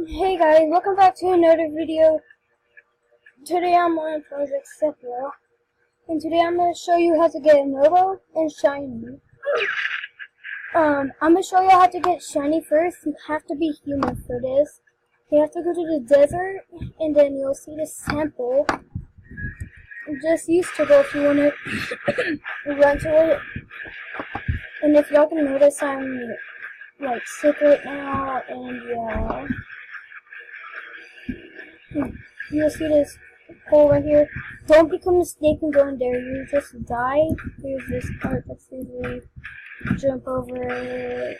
Hey guys, welcome back to another video. Today I'm on Project Sepia, and today I'm going to show you how to get mobo and shiny. I'm going to show you how to get shiny first. You have to be human for this. You have to go to the desert, and then you'll see the sample. Just use turtle if you want to run to it. And if y'all can notice, I'm like sick right now, and yeah. You'll see this hole right here. Don't become a snake and go in there. You just die. Here's this part that's easily jump over it.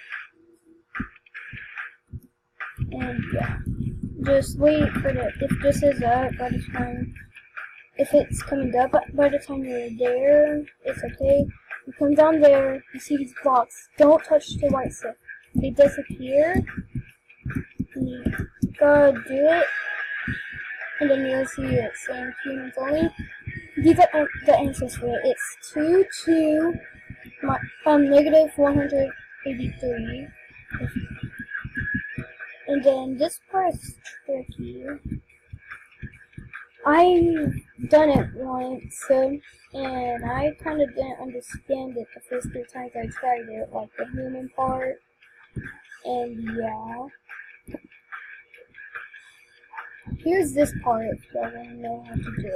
And yeah. Just wait for the, if this is up by the time, if it's coming up by the time you're there, it's okay. You come down there, you see these blocks. Don't touch the white stuff. They disappear. You gotta do it. And then you'll see it saying humans only. These are the answers for it. It's 2 to negative 183. And then this part is tricky. I've done it once, and I kind of didn't understand it the first 3 times I tried it, like the human part. And yeah. Here's this part if y'all want to know how to do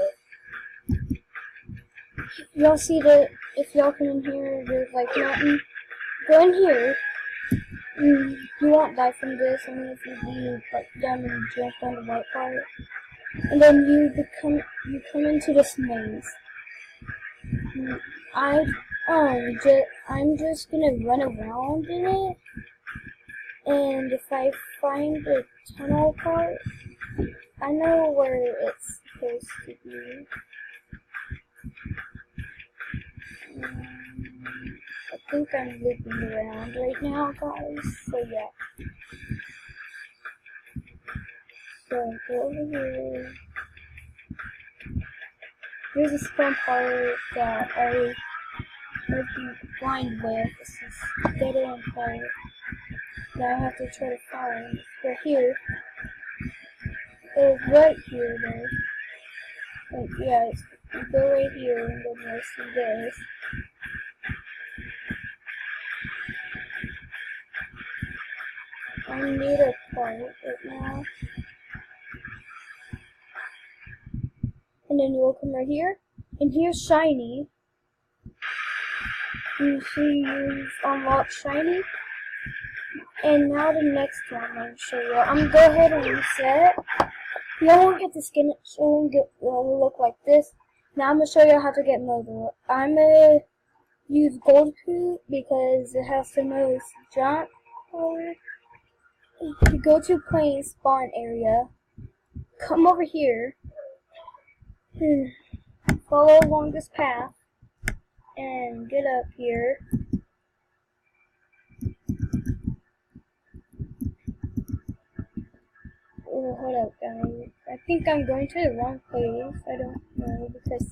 it. Y'all see that if y'all come in here, there's like nothing. Go in here. You won't die from this, and if you do, like down and jump on the white part, and then you come into this maze. I'm just gonna run around in it, and if I find the tunnel part, I know where it's supposed to be. I think I'm looping around right now, guys. So yeah. So go over here. Here's a fun part that I might be blind with. This is dead end part that I have to try to find. Right here. It's right here though. Like, yeah, you go right here and then you'll see this. I'm near the part right now. And then you'll come right here. And here's shiny. You see you've unlocked shiny. And now the next one I'm going to show you. I'm going to go ahead and reset. You won't get the skin, it won't look like this. Now I'm going to show you how to get mobile. I'm going to use gold coot because it has the most jump power. You go to plane spawn area. Come over here. Follow along this path. And get up here. Oh, hold up, guys. I think I'm going to the wrong place. I don't know because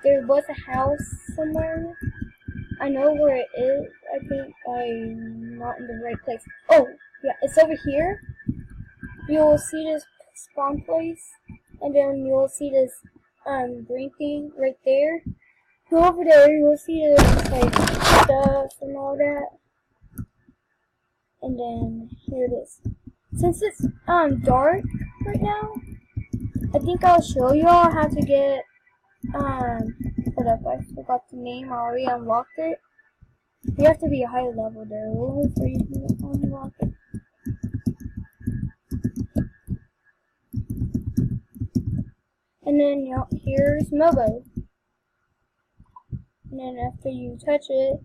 there was a house somewhere. I know where it is. I think I'm not in the right place. Oh, yeah, it's over here. You'll see this spawn place, and then you'll see this green thing right there. Go over there. You'll see this like stuff and all that, and then here it is. Since it's dark right now, I think I'll show y'all how to get hold up, I forgot the name, I already unlocked it. You have to be a high level though for you to unlock it. And then here's mobo. And then after you touch it,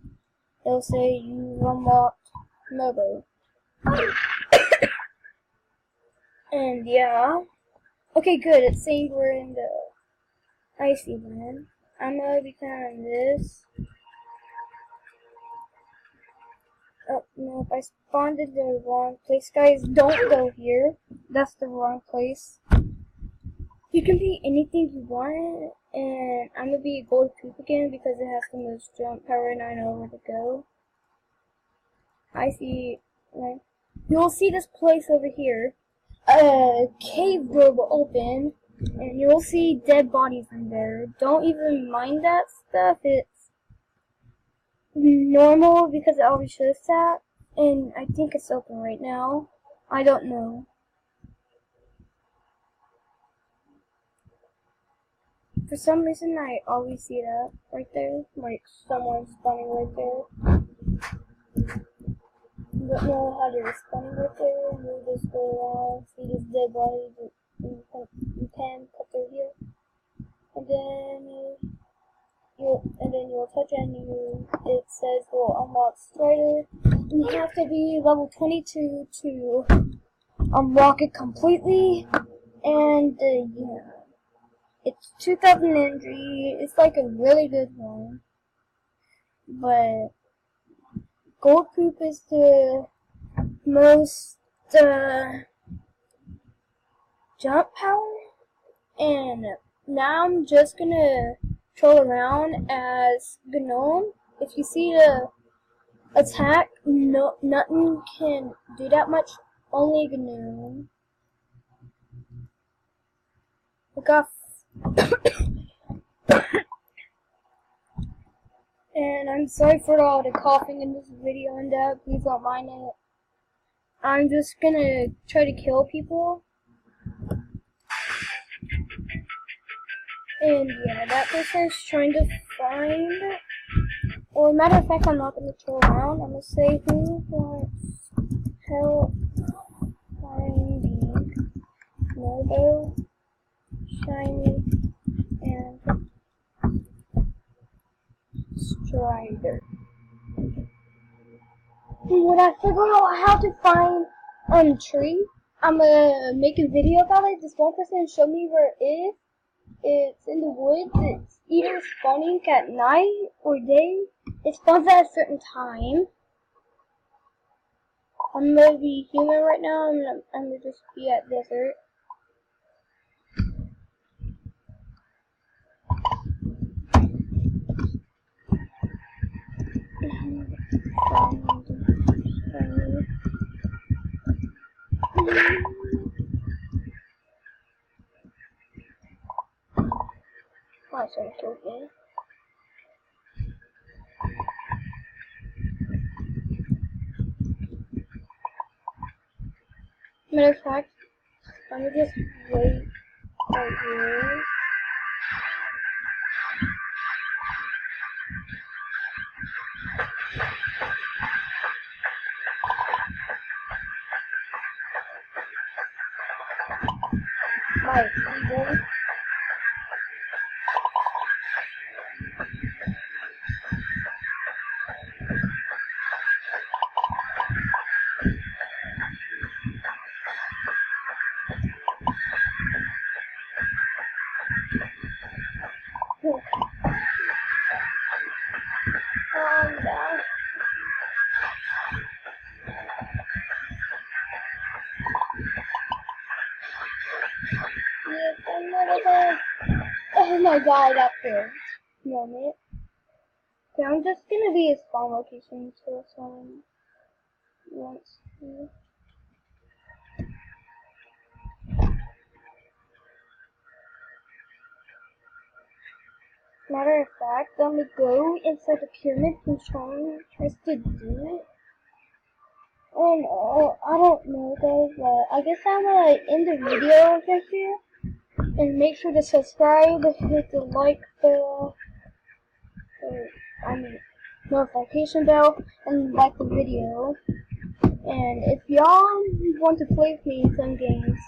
it'll say you unlocked mobo. And yeah. Okay, good. It's saying we're in the icy land. I'm gonna be on this. Oh, no, I spawned in the wrong place. Guys, don't go here. That's the wrong place. You can be anything you want, and I'm gonna be a gold coop again because it has the most jump power and I know where to go. I see, right? You'll see this place over here. a cave door will open, and you'll see dead bodies in there. Don't even mind that stuff. It's normal because it always shows that. And I think it's open right now. I don't know. For some reason, I always see that right there. Like someone spawning right there. You don't know how they're spawning right there. And you just go around, see these dead bodies. You can cut through here. And then you'll touch it and it says will unlock Strider. And you have to be level 22 to unlock it completely. And yeah, it's 2,000 energy. It's like a really good one. But gold poop is the most jump power. And now I'm just gonna troll around as Gnome. If you see the attack, nothing can do that much. Only Gnome. Look off. And I'm sorry for all the coughing in this video and that. Please don't mind it. I'm just gonna try to kill people. And yeah, that person's trying to find. Or matter of fact, I'm not gonna troll around. I'm gonna say who wants help finding mobo, shiny, and Strider. When I figure out how to find tree, I'm gonna make a video about it. This one person showed me where it is. It's in the woods. It's either spawning at night or day. It spawns at a certain time. I'm gonna be human right now. I'm gonna just be at desert. Oh, sorry, okay. Matter of fact, I'm gonna just wait right here. My people. Calm down. Yes, I'm gonna go. Oh my god, up there. Moment. Okay, I'm just gonna be a spawn location until someone wants to. Matter of fact, I'm gonna go inside the pyramid and tries to do it. Oh, I don't know guys, but I guess I'm gonna end the video right here. And make sure to subscribe, hit the like bell, notification bell, and like the video. And if y'all want to play with me in some games,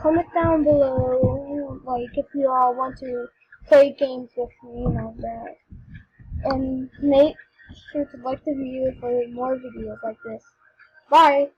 comment down below, like if y'all want to play games with me and all that. And make sure to like the video for more videos like this. Bye!